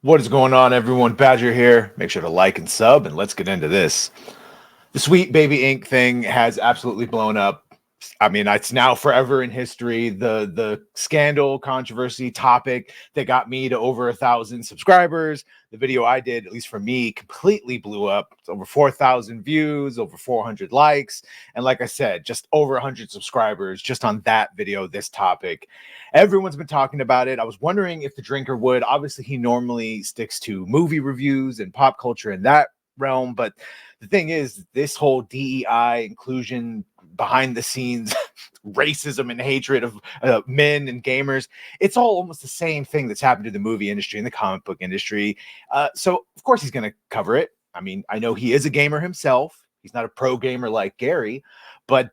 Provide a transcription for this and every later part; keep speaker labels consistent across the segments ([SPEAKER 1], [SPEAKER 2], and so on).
[SPEAKER 1] What is going on, everyone? Badger here. Make sure to like and sub, and let's get into this. The Sweet Baby Inc. thing has absolutely blown up. I mean, it's now forever in history. The scandal, controversy, topic that got me to over 1,000 subscribers. The video I did, at least for me, completely blew up. It's over 4,000 views, over 400 likes, and like I said, just over 100 subscribers just on that video, this topic. Everyone's been talking about it. I was wondering if the drinker would. Obviously, he normally sticks to movie reviews and pop culture in that realm, but the thing is, this whole DEI inclusion, behind the scenes racism and hatred of men and gamers, it's all almost the same thing that's happened to the movie industry and the comic book industry. So of course he's going to cover it. I mean, I know he is a gamer himself. He's not a pro gamer like Gary, but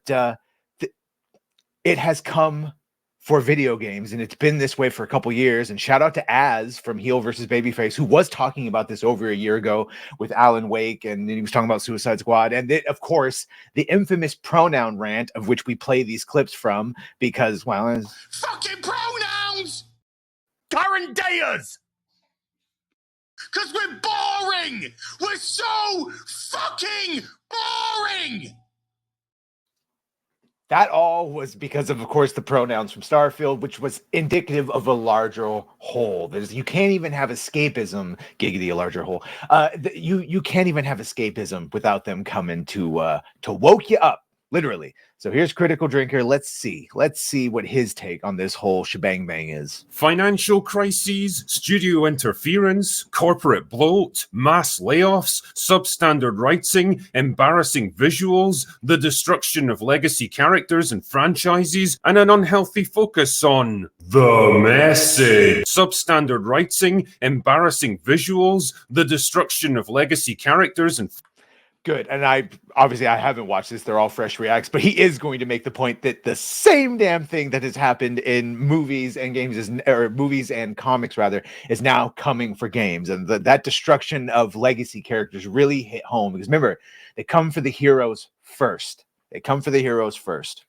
[SPEAKER 1] it has come for video games, and it's been this way for a couple years. And shout out to Az from Heel versus Babyface, who was talking about this over a year ago with Alan Wake, and he was talking about Suicide Squad, and of course the infamous pronoun rant, of which we play these clips from because, well,
[SPEAKER 2] fucking pronouns, current dayers, because we're boring. We're so fucking boring.
[SPEAKER 1] That all was because of course, the pronouns from Starfield, which was indicative of a larger whole. You can't even have escapism, giggity, a larger whole. You can't even have escapism without them coming to woke you up, literally. So here's Critical Drinker. Let's see what his take on this whole shebang bang is.
[SPEAKER 3] Financial crises, studio interference, corporate bloat, mass layoffs, substandard writing, embarrassing visuals, the destruction of legacy characters and franchises, and an unhealthy focus on the message. Substandard writing, embarrassing visuals, the destruction of legacy characters and
[SPEAKER 1] Good. And I haven't watched this. They're all fresh reacts, but he is going to make the point that the same damn thing that has happened in movies and games or movies and comics rather, is now coming for games. And that destruction of legacy characters really hit home because remember, they come for the heroes first.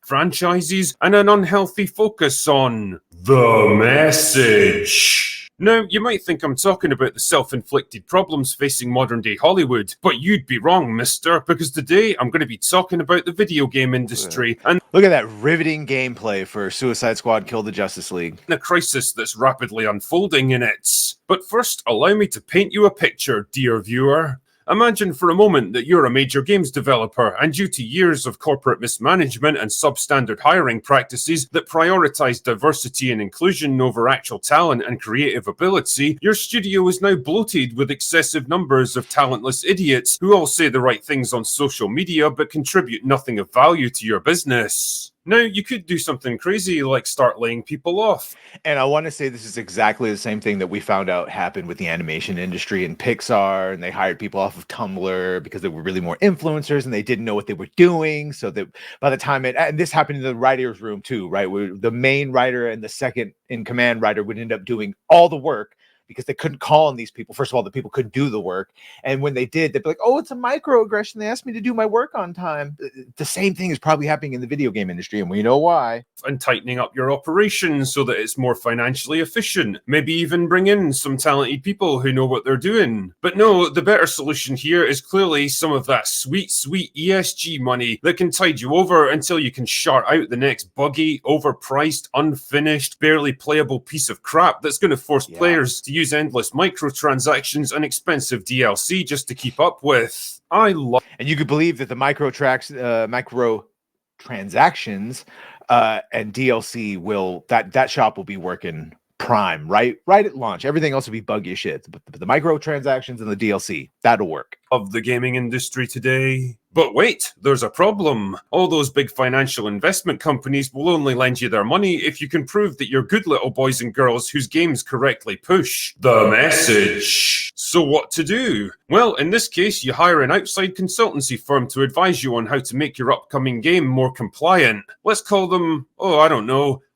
[SPEAKER 3] Franchises and an unhealthy focus on the message. Now, you might think I'm talking about the self-inflicted problems facing modern-day Hollywood, but you'd be wrong, mister, because today I'm going to be talking about the video game industry and
[SPEAKER 1] look at that riveting gameplay for Suicide Squad Kill the Justice League.
[SPEAKER 3] The crisis that's rapidly unfolding in it. But first, allow me to paint you a picture, dear viewer. Imagine for a moment that you're a major games developer, and due to years of corporate mismanagement and substandard hiring practices that prioritize diversity and inclusion over actual talent and creative ability, your studio is now bloated with excessive numbers of talentless idiots who all say the right things on social media but contribute nothing of value to your business. Now, you could do something crazy like start laying people off.
[SPEAKER 1] And I want to say this is exactly the same thing that we found out happened with the animation industry and Pixar, and they hired people off of Tumblr because they were really more influencers and they didn't know what they were doing. So that by the time and this happened in the writer's room too, right? Where the main writer and the second in command writer would end up doing all the work because they couldn't call on these people. First of all, the people couldn't do the work. And when they did, they'd be like, oh, it's a microaggression. They asked me to do my work on time. The same thing is probably happening in the video game industry, and we know why.
[SPEAKER 3] And tightening up your operations so that it's more financially efficient. Maybe even bring in some talented people who know what they're doing. But no, the better solution here is clearly some of that sweet, sweet ESG money that can tide you over until you can shart out the next buggy, overpriced, unfinished, barely playable piece of crap that's going to force players to use endless microtransactions and expensive DLC just to keep up with. And
[SPEAKER 1] you could believe that the microtransactions and DLC will that shop will be working prime right at launch. Everything else will be buggy as shit, but the microtransactions and the DLC, that'll work.
[SPEAKER 3] Of the gaming industry today. But wait, there's a problem. All those big financial investment companies will only lend you their money if you can prove that you're good little boys and girls whose games correctly push the message. So what to do? Well, in this case, you hire an outside consultancy firm to advise you on how to make your upcoming game more compliant. Let's call them,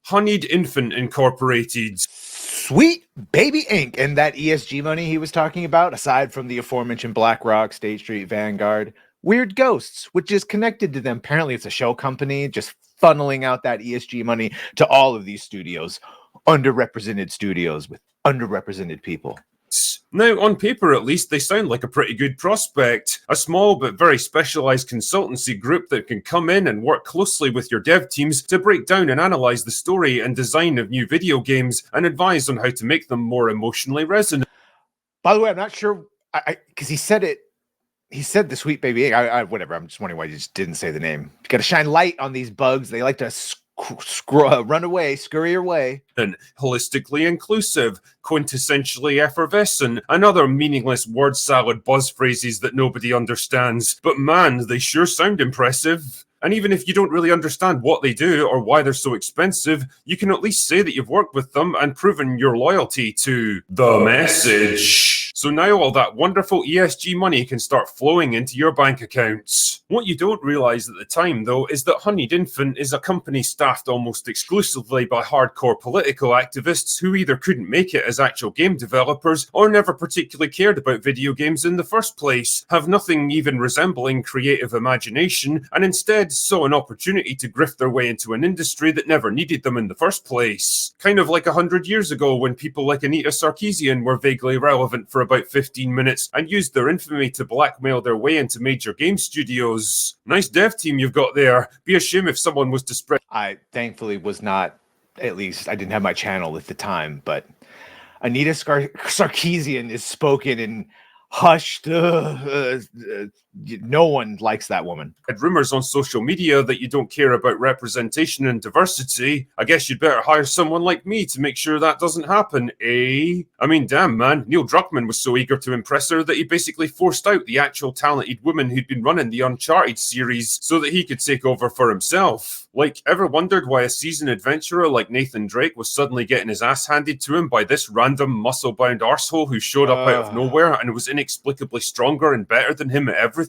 [SPEAKER 3] Honeyed Infant Incorporated.
[SPEAKER 1] Sweet Baby Inc. And that ESG money he was talking about, aside from the aforementioned BlackRock, State Street, Vanguard, Weird Ghosts, which is connected to them. Apparently it's a shell company just funneling out that ESG money to all of these studios, underrepresented studios with underrepresented people.
[SPEAKER 3] Now, on paper at least, they sound like a pretty good prospect. A small but very specialised consultancy group that can come in and work closely with your dev teams to break down and analyse the story and design of new video games and advise on how to make them more emotionally resonant.
[SPEAKER 1] By the way, I'm not sure, because he said the Sweet Baby Ink. Whatever, I'm just wondering why he just didn't say the name. You got to shine light on these bugs. They like to run away, scurry away.
[SPEAKER 3] And holistically inclusive, quintessentially effervescent, and other meaningless word salad buzz phrases that nobody understands. But man, they sure sound impressive. And even if you don't really understand what they do or why they're so expensive, you can at least say that you've worked with them and proven your loyalty to the message. So now all that wonderful ESG money can start flowing into your bank accounts. What you don't realize at the time, though, is that Honeyed Infant is a company staffed almost exclusively by hardcore political activists who either couldn't make it as actual game developers or never particularly cared about video games in the first place, have nothing even resembling creative imagination, and instead saw an opportunity to grift their way into an industry that never needed them in the first place. Kind of like 100 years ago when people like Anita Sarkeesian were vaguely relevant for about 15 minutes and used their infamy to blackmail their way into major game studios. Nice dev team you've got there. Be a shame if someone was to spread.
[SPEAKER 1] I thankfully was not, at least I didn't have my channel at the time, but Anita Sarkeesian is spoken in hushed. No one likes that woman.
[SPEAKER 3] Rumors on social media that you don't care about representation and diversity. I guess you'd better hire someone like me to make sure that doesn't happen, eh? I mean, damn, man. Neil Druckmann was so eager to impress her that he basically forced out the actual talented woman who'd been running the Uncharted series so that he could take over for himself. Like, ever wondered why a seasoned adventurer like Nathan Drake was suddenly getting his ass handed to him by this random muscle-bound arsehole who showed up out of nowhere and was inexplicably stronger and better than him at everything?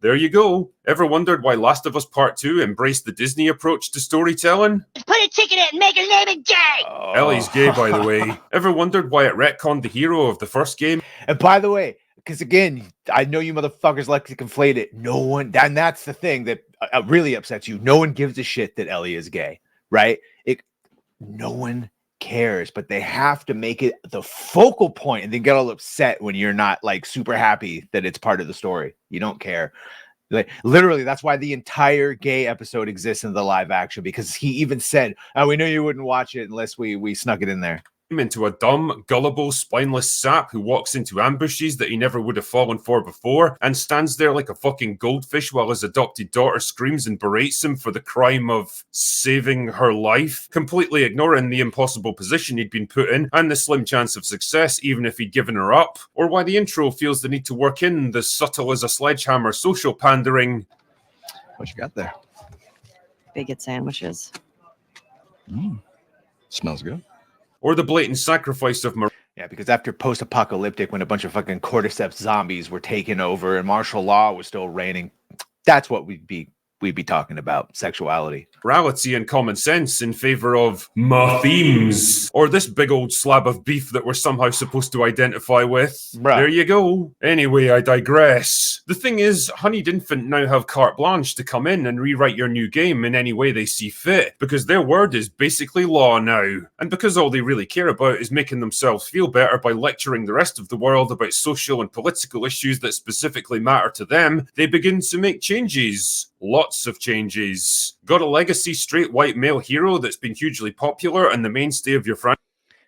[SPEAKER 3] There you go. Ever wondered why Last of Us Part 2 embraced the Disney approach to storytelling?
[SPEAKER 4] Put a ticket in and make his name gay!
[SPEAKER 3] Ellie's gay, by the way. Ever wondered why it retconned the hero of the first game?
[SPEAKER 1] And by the way, because again, I know you motherfuckers like to conflate it. No one, and that's the thing that really upsets you. No one gives a shit that Ellie is gay, right? No one cares, but they have to make it the focal point and then get all upset when you're not like super happy that it's part of the story. You don't care. Like literally, that's why the entire gay episode exists in the live action, because he even said, "Oh, we knew you wouldn't watch it unless we snuck it in there."
[SPEAKER 3] Into a dumb, gullible, spineless sap who walks into ambushes that he never would have fallen for before and stands there like a fucking goldfish while his adopted daughter screams and berates him for the crime of saving her life, completely ignoring the impossible position he'd been put in and the slim chance of success even if he'd given her up, or why the intro feels the need to work in the subtle as a sledgehammer social pandering.
[SPEAKER 5] What you got there?
[SPEAKER 6] Bigot sandwiches.
[SPEAKER 5] Smells good.
[SPEAKER 3] Or the blatant sacrifice of
[SPEAKER 1] Yeah, because after post-apocalyptic, when a bunch of fucking cordyceps zombies were taken over and martial law was still reigning, that's what we'd be talking about, sexuality.
[SPEAKER 3] morality and common sense in favor of my themes, or this big old slab of beef that we're somehow supposed to identify with.
[SPEAKER 1] Right.
[SPEAKER 3] There you go. Anyway, I digress. The thing is, Honeyed Infant now have carte blanche to come in and rewrite your new game in any way they see fit, because their word is basically law now. And because all they really care about is making themselves feel better by lecturing the rest of the world about social and political issues that specifically matter to them, they begin to make changes. Lots of changes. Got a legacy straight white male hero that's been hugely popular and the mainstay of your franchise.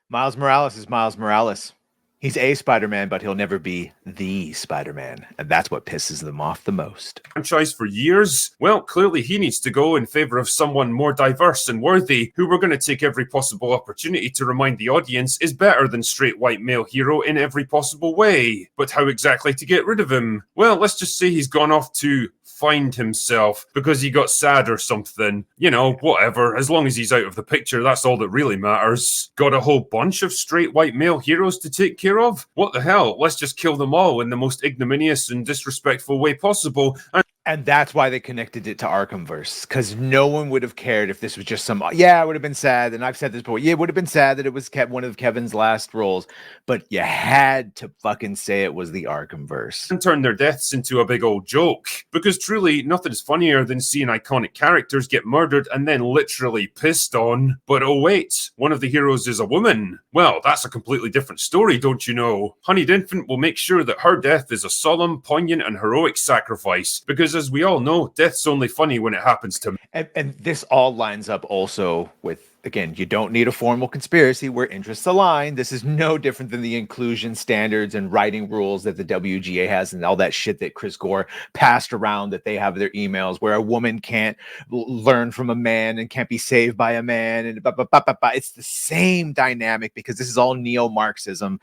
[SPEAKER 1] Miles Morales is Miles Morales. He's a Spider-Man, but he'll never be the Spider-Man. And that's what pisses them off the most.
[SPEAKER 3] Franchise for years? Well, clearly he needs to go in favor of someone more diverse and worthy, who we're going to take every possible opportunity to remind the audience is better than straight white male hero in every possible way. But how exactly to get rid of him? Well, let's just say he's gone off to find himself because he got sad or something. You know, whatever. As long as he's out of the picture, that's all that really matters. Got a whole bunch of straight white male heroes to take care of? What the hell? Let's just kill them all in the most ignominious and disrespectful way possible. And
[SPEAKER 1] And that's why they connected it to Arkhamverse, because no one would have cared if this was just some. Yeah, it would have been sad, and I've said this before. Yeah, it would have been sad that it was one of Kevin's last roles, but you had to fucking say it was the Arkhamverse.
[SPEAKER 3] And turn their deaths into a big old joke. Because truly, nothing's funnier than seeing iconic characters get murdered and then literally pissed on. But oh wait, one of the heroes is a woman. Well, that's a completely different story, don't you know? Honeyed Infant will make sure that her death is a solemn, poignant, and heroic sacrifice. Because as we all know, death's only funny when it happens to me.
[SPEAKER 1] And this all lines up also with, again, you don't need a formal conspiracy where interests align. This is no different than the inclusion standards and writing rules that the WGA has and all that shit that Chris Gore passed around, that they have their emails where a woman can't learn from a man and can't be saved by a man. And it's the same dynamic, because this is all neo-Marxism.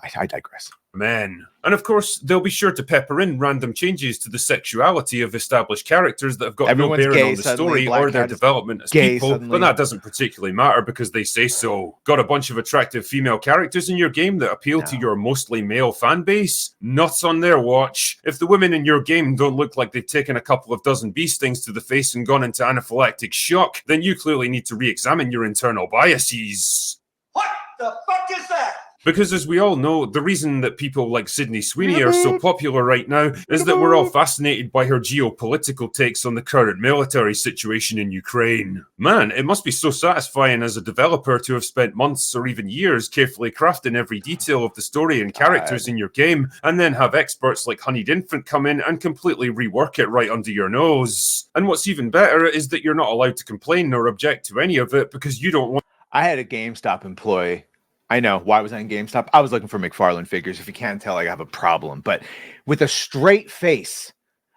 [SPEAKER 1] I digress.
[SPEAKER 3] Men. And of course, they'll be sure to pepper in random changes to the sexuality of established characters that have got
[SPEAKER 1] Everyone's
[SPEAKER 3] no bearing
[SPEAKER 1] gay
[SPEAKER 3] on the
[SPEAKER 1] suddenly,
[SPEAKER 3] story
[SPEAKER 1] Black
[SPEAKER 3] or their
[SPEAKER 1] Cat is
[SPEAKER 3] development as
[SPEAKER 1] gay
[SPEAKER 3] people,
[SPEAKER 1] suddenly.
[SPEAKER 3] but that doesn't particularly matter because they say so. Got a bunch of attractive female characters in your game that appeal to your mostly male fan base? Not on their watch. If the women in your game don't look like they've taken a couple of dozen bee stings to the face and gone into anaphylactic shock, then you clearly need to re-examine your internal biases.
[SPEAKER 2] What the fuck is that?
[SPEAKER 3] Because as we all know, the reason that people like Sydney Sweeney are so popular right now is that we're all fascinated by her geopolitical takes on the current military situation in Ukraine. Man, it must be so satisfying as a developer to have spent months or even years carefully crafting every detail of the story and characters in your game, and then have experts like Honeyed Infant come in and completely rework it right under your nose. And what's even better is that you're not allowed to complain nor object to any of it because you don't want...
[SPEAKER 1] I had a GameStop employee. I know. Why was I in GameStop? I was looking for McFarlane figures. If you can't tell, I have a problem. But with a straight face,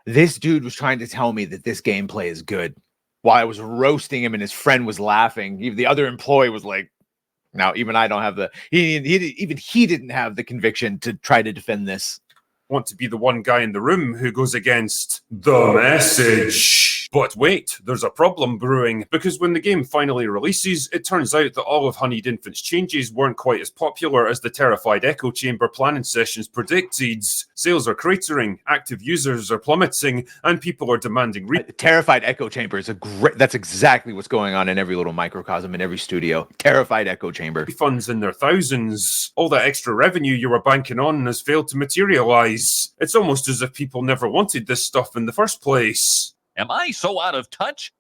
[SPEAKER 1] this dude was trying to tell me that this gameplay is good while I was roasting him and his friend was laughing. The other employee was like, now, even I don't have the... He didn't have the conviction to try to defend this.
[SPEAKER 3] Want to be the one guy in the room who goes against the message. But wait, there's a problem brewing, because when the game finally releases, it turns out that all of Honeyed Infant's changes weren't quite as popular as the Terrified Echo Chamber planning sessions predicted. Sales are cratering, active users are plummeting, and people are demanding...
[SPEAKER 1] Terrified Echo Chamber is a great... That's exactly what's going on in every little microcosm in every studio. Terrified Echo Chamber.
[SPEAKER 3] Funds in their thousands. All that extra revenue you were banking on has failed to materialize. It's almost as if people never wanted this stuff in the first place.
[SPEAKER 7] Am I so out of touch?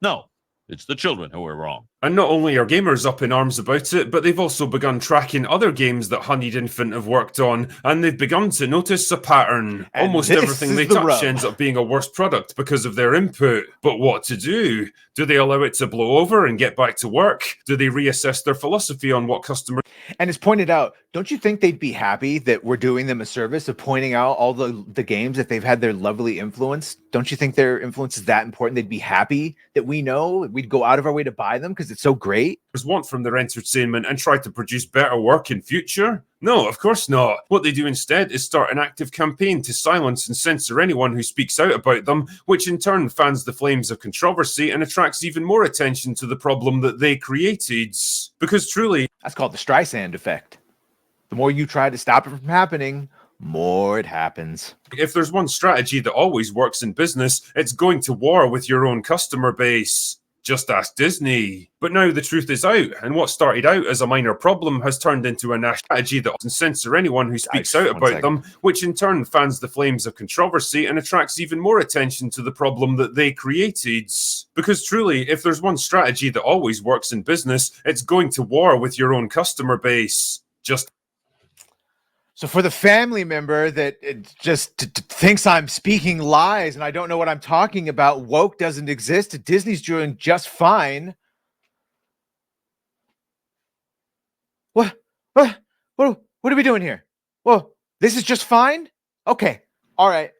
[SPEAKER 7] No, it's the children who are wrong.
[SPEAKER 3] And not only are gamers up in arms about it, but they've also begun tracking other games that Honeyed Infant have worked on, and they've begun to notice a pattern.
[SPEAKER 1] And
[SPEAKER 3] almost everything they touch ends up being a worse product because of their input. But what to do? Do they allow it to blow over and get back to work? Do they reassess their philosophy on what customers...
[SPEAKER 1] And as pointed out, don't you think they'd be happy that we're doing them a service of pointing out all the games that they've had their lovely influence? Don't you think their influence is that important? They'd be happy that we know, we'd go out of our way to buy them because it's so great.
[SPEAKER 3] Want from their entertainment and try to produce better work in future? No, of course not. What they do instead is start an active campaign to silence and censor anyone who speaks out about them, which in turn fans the flames of controversy and attracts even more attention to the problem that they created. Because truly...
[SPEAKER 1] That's called the Streisand effect. The more you try to stop it from happening, more it happens.
[SPEAKER 3] If there's one strategy that always works in business, it's going to war with your own customer base. Just ask Disney. But now the truth is out, and what started out as a minor problem has turned into a national strategy that can censor anyone who speaks out about them, which in turn fans the flames of controversy and attracts even more attention to the problem that they created. Because truly, if there's one strategy that always works in business, it's going to war with your own customer base.
[SPEAKER 1] So for the family member that just thinks I'm speaking lies and I don't know what I'm talking about, woke doesn't exist, Disney's doing just fine. What are we doing here? Well, this is just fine? Okay. All right.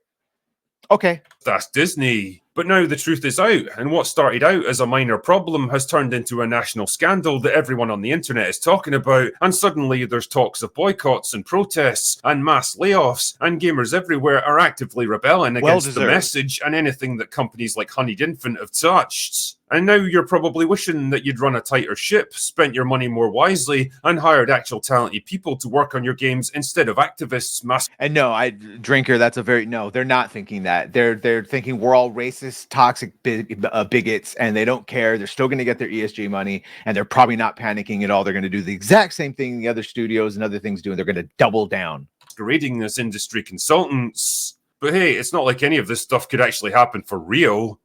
[SPEAKER 1] Okay.
[SPEAKER 3] That's Disney. But now the truth is out, and what started out as a minor problem has turned into a national scandal that everyone on the internet is talking about, and suddenly there's talks of boycotts and protests and mass layoffs, and gamers everywhere are actively rebelling against the message and anything that companies like Honeyed Infant have touched. And now you're probably wishing that you'd run a tighter ship, spent your money more wisely, and hired actual talented people to work on your games instead of activists
[SPEAKER 1] And no, Drinker, that's a very no. They're not thinking that. They're thinking we're all racist, toxic bigots, and they don't care. They're still going to get their ESG money, and they're probably not panicking at all. They're going to do the exact same thing the other studios and other things do, and they're going to double down.
[SPEAKER 3] masquerading as industry consultants. But hey, it's not like any of this stuff could actually happen for real.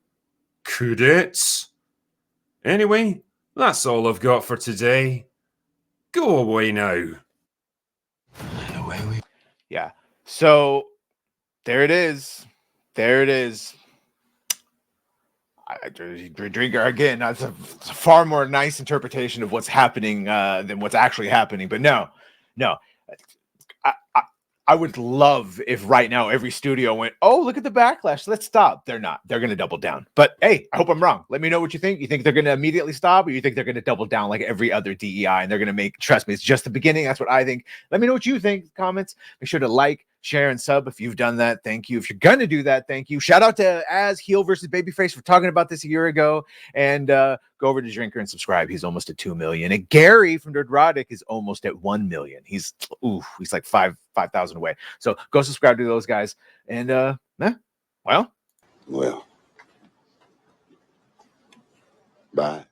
[SPEAKER 3] Could it? Anyway, that's all I've got for today. Go away now.
[SPEAKER 1] Yeah. So there it is. There it is. Drinker again. That's a far more nice interpretation of what's happening than what's actually happening. But no. I would love if right now every studio went, oh, look at the backlash. Let's stop. They're not. They're going to double down. But hey, I hope I'm wrong. Let me know what you think. You think they're going to immediately stop, or you think they're going to double down like every other DEI and they're going to make, trust me, it's just the beginning. That's what I think. Let me know what you think. Comments. Make sure to like, share, and sub if you've done that. Thank you. If you're going to do that, thank you. Shout out to Az Heel versus Babyface for talking about this a year ago. And go over to Drinker and subscribe. He's almost at 2 million. And Gary from Nerdrotic is almost at 1 million. He's like 5,000 away. So go subscribe to those guys. And well,
[SPEAKER 8] bye.